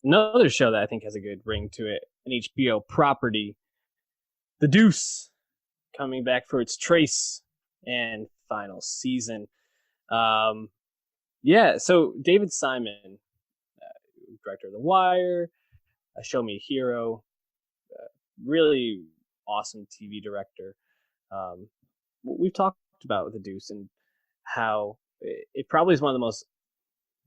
another show that I think has a good ring to it, an HBO property, The Deuce, coming back for its trace and final season. Um, yeah, so David Simon, director of The Wire, Show Me a Hero, really awesome TV director. We've talked about The Deuce and how it probably is one of the most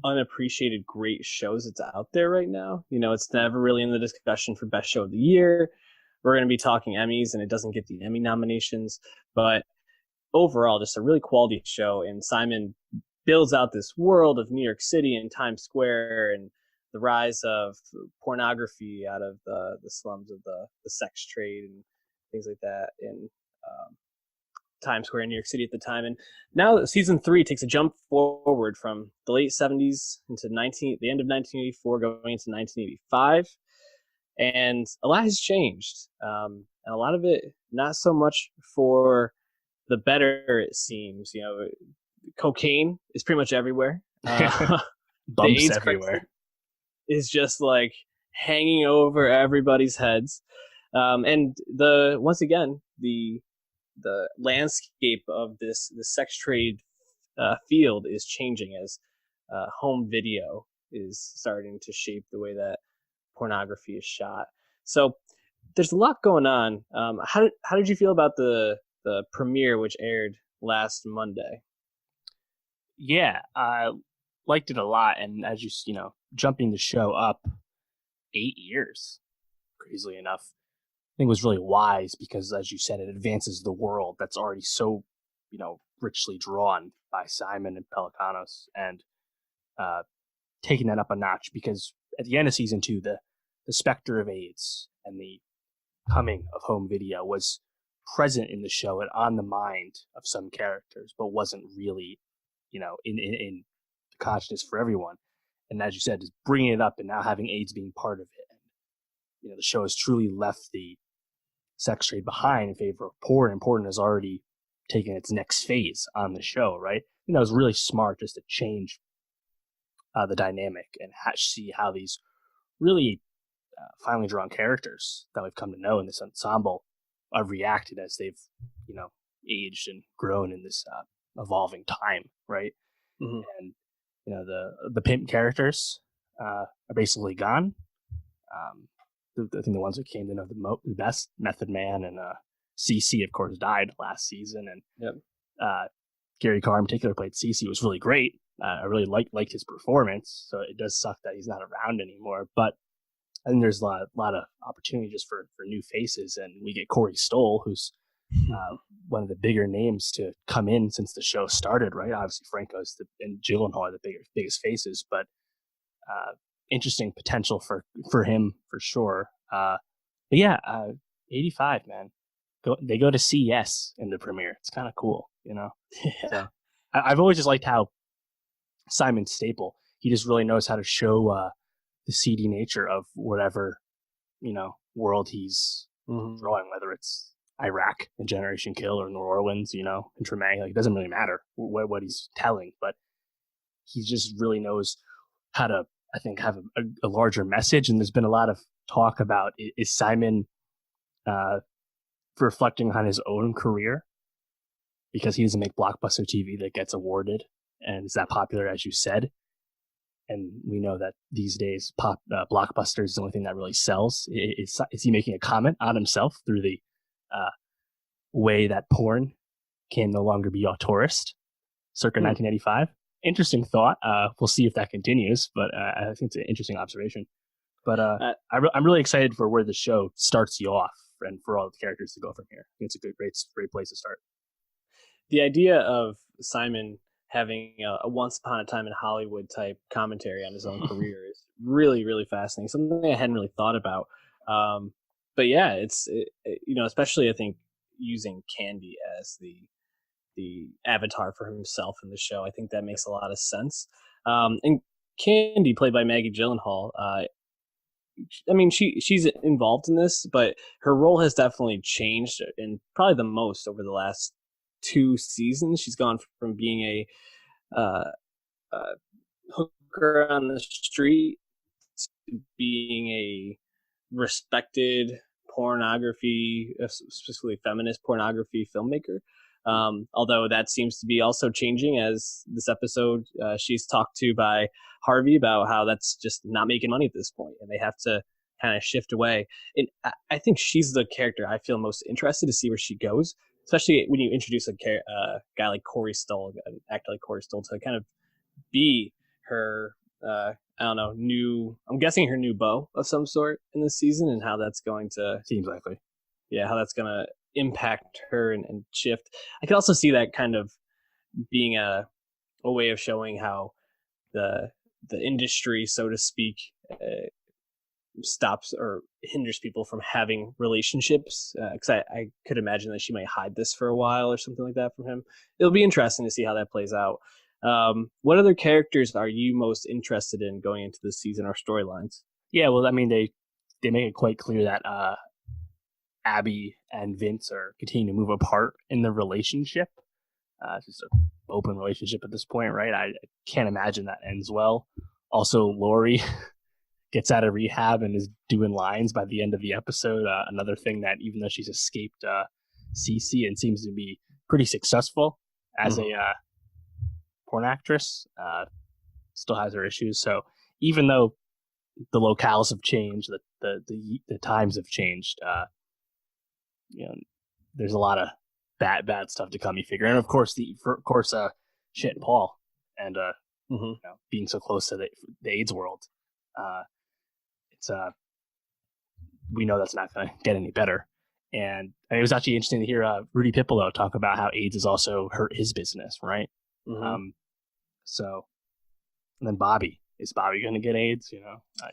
unappreciated great shows that's out there right now. It's never really in the discussion for best show of the year. We're going to be talking Emmys, and it doesn't get the Emmy nominations, but overall, just a really quality show. And Simon builds out this world of New York City and Times Square and the rise of pornography out of the slums of the sex trade and things like that in Times Square in New York City at the time. And now season 3 takes a jump forward from the late 70s into the end of 1984 going into 1985. And a lot has changed. And a lot of it, not so much for the better, it seems. Cocaine is pretty much everywhere. Bumps everywhere. Is just like hanging over everybody's heads. And once again, the landscape of this sex trade field is changing as home video is starting to shape the way that pornography is shot. So there's a lot going on. How did you feel about the premiere, which aired last Monday? Yeah, I liked it a lot, and as jumping the show up 8 years, crazily enough, I think was really wise because, as you said, it advances the world that's already so, richly drawn by Simon and Pelicanos, and taking that up a notch because at the end of season 2, the specter of AIDS and the coming of home video was present in the show and on the mind of some characters, but wasn't really, in the consciousness for everyone. And as you said, just bringing it up and now having AIDS being part of it. And, the show has truly left the sex trade behind in favor of porn, and porn has already taken its next phase on the show, right? It was really smart just to change the dynamic and see how these really finely drawn characters that we've come to know in this ensemble have reacted as they've, aged and grown in this evolving time, right? Mm-hmm. And the pimp characters are basically gone. I think the ones that came to know the best, Method Man and CC, of course, died last season, and yep. Gary Carr in particular played CC, was really great. I really liked his performance, so it does suck that he's not around anymore. But I think there's a lot of opportunity just for new faces, and we get Corey Stoll, who's one of the bigger names to come in since the show started, right? Obviously, Franco's and Gyllenhaal are the biggest faces, but interesting potential for him for sure. But yeah, 85, man. They go to CES in the premiere. It's kind of cool, Yeah. So, I've always just liked how Simon Staple, he just really knows how to show the seedy nature of whatever, world he's drawing, whether it's Iraq and Generation Kill or New Orleans, in Treme. Like, it doesn't really matter what he's telling, but he just really knows how to, I think, have a larger message. And there's been a lot of talk about, is Simon reflecting on his own career because he doesn't make blockbuster TV that gets awarded and is that popular, as you said. And we know that these days, blockbuster is the only thing that really sells. Is he making a comment on himself through the way that porn can no longer be auteurist, circa 1985? Interesting thought. We'll see if that continues, but I think it's an interesting observation. But I'm really excited for where the show starts you off and for all the characters to go from here. I think it's a great place to start. The idea of Simon having a Once Upon a Time in Hollywood type commentary on his own career is really, really fascinating. Something I hadn't really thought about. But yeah, it's especially I think using Candy as the avatar for himself in the show. I think that makes a lot of sense. And Candy, played by Maggie Gyllenhaal, I mean, she's involved in this, but her role has definitely changed, and probably the most over the last 2 seasons. She's gone from being a hooker on the street being a respected pornography, specifically feminist pornography filmmaker. Although that seems to be also changing as this episode, she's talked to by Harvey about how that's just not making money at this point, and they have to kind of shift away. And I think she's the character I feel most interested to see where she goes, especially when you introduce a guy like Corey Stoll, an actor like Corey Stoll, to kind of be her, I don't know, I'm guessing her new beau of some sort in this season, and how that's going to, seems likely, yeah, how that's going to impact her and shift. I could also see that kind of being a way of showing how the industry, so to speak, stops or hinders people from having relationships, because I could imagine that she might hide this for a while or something like that from him. It'll be interesting to see how that plays out. What other characters are you most interested in going into this season or storylines? Yeah, well, I mean, they make it quite clear that Abby and Vince are continuing to move apart in the relationship. It's just an open relationship at this point, right? I can't imagine that ends well. Also, Laurie gets out of rehab and is doing lines by the end of the episode. Another thing that, even though she's escaped CC and seems to be pretty successful as a porn actress, still has her issues. So even though the locales have changed, the times have changed, there's a lot of bad stuff to come. You figure, and of course, shit, Paul, and being so close to the AIDS world, it's we know that's not going to get any better. And it was actually interesting to hear Rudy Pippolo talk about how AIDS has also hurt his business, right? So, and then Bobby, is Bobby going to get AIDS?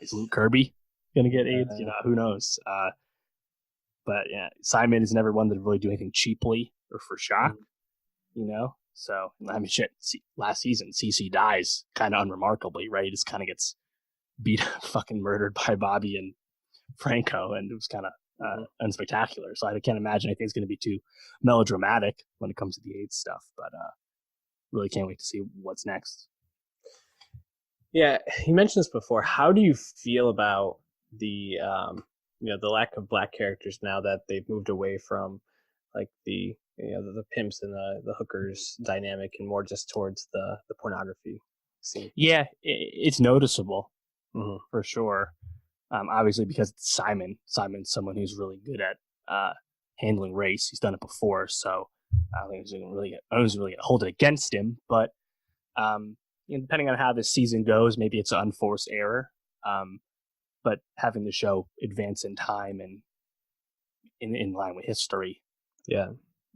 Is Luke Kirby going to get AIDS? Who knows? But yeah, Simon is never one to really do anything cheaply or for shock, So, I mean, shit, last season, CC dies kind of unremarkably, right? He just kind of gets fucking murdered by Bobby and Franco, and it was kind of unspectacular. So I can't imagine anything's going to be too melodramatic when it comes to the AIDS stuff, but really can't wait to see what's next. Yeah, you mentioned this before. How do you feel about the the lack of black characters now that they've moved away from like the pimps and the hookers dynamic and more just towards the pornography scene? Yeah, it's noticeable for sure. Obviously, because it's Simon. Simon's someone who's really good at handling race. He's done it before, so I don't think he's really going to hold it against him. But depending on how this season goes, maybe it's an unforced error. But having the show advance in time and in line with history,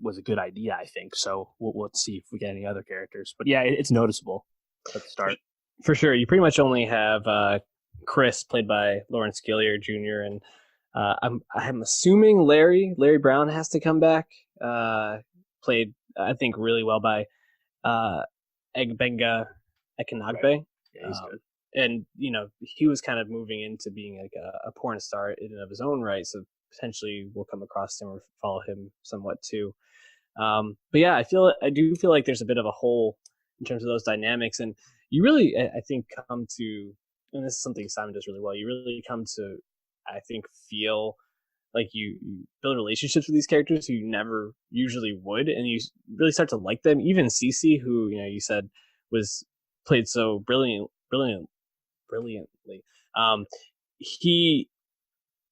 was a good idea, I think. So let's see if we get any other characters. But yeah, it's noticeable at the start. For sure. You pretty much only have Chris, played by Lawrence Gilliard Jr., and I'm assuming Larry Brown has to come back. Played, I think, really well by Egbenga Ekenagbe. Right. Yeah, he's good. And he was kind of moving into being like a porn star in and of his own right, so potentially we'll come across him or follow him somewhat too. But yeah, I do feel like there's a bit of a hole in terms of those dynamics, and you really, I think, come to, and this is something Simon does really well, you really come to, I think, feel like you build relationships with these characters who you never usually would, and you really start to like them. Even Cece, who you said was played so brilliantly. He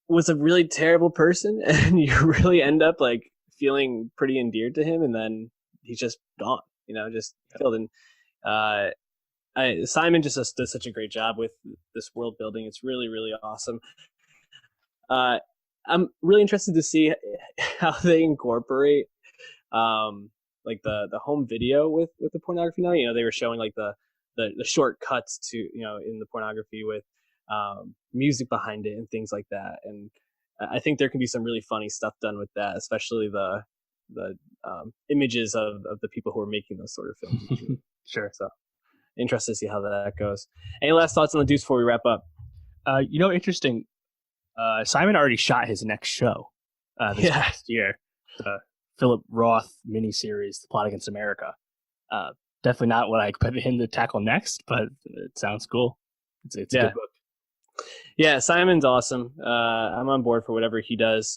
was a really terrible person, and you really end up like feeling pretty endeared to him, and then he's just gone, just killed. And Simon just does such a great job with this world building. It's really, really awesome. I'm really interested to see how they incorporate like the home video with the pornography now. They were showing like the short cuts to in the pornography with music behind it and things like that, and I think there can be some really funny stuff done with that, especially the images of the people who are making those sort of films. Sure. So interested to see how that goes. Any last thoughts on the Deuce before we wrap up? Interesting. Simon already shot his next show this past year, the Philip Roth miniseries, The Plot Against America. Definitely not what I expected him to tackle next, but it sounds cool. It's a good book. Yeah, Simon's awesome. I'm on board for whatever he does.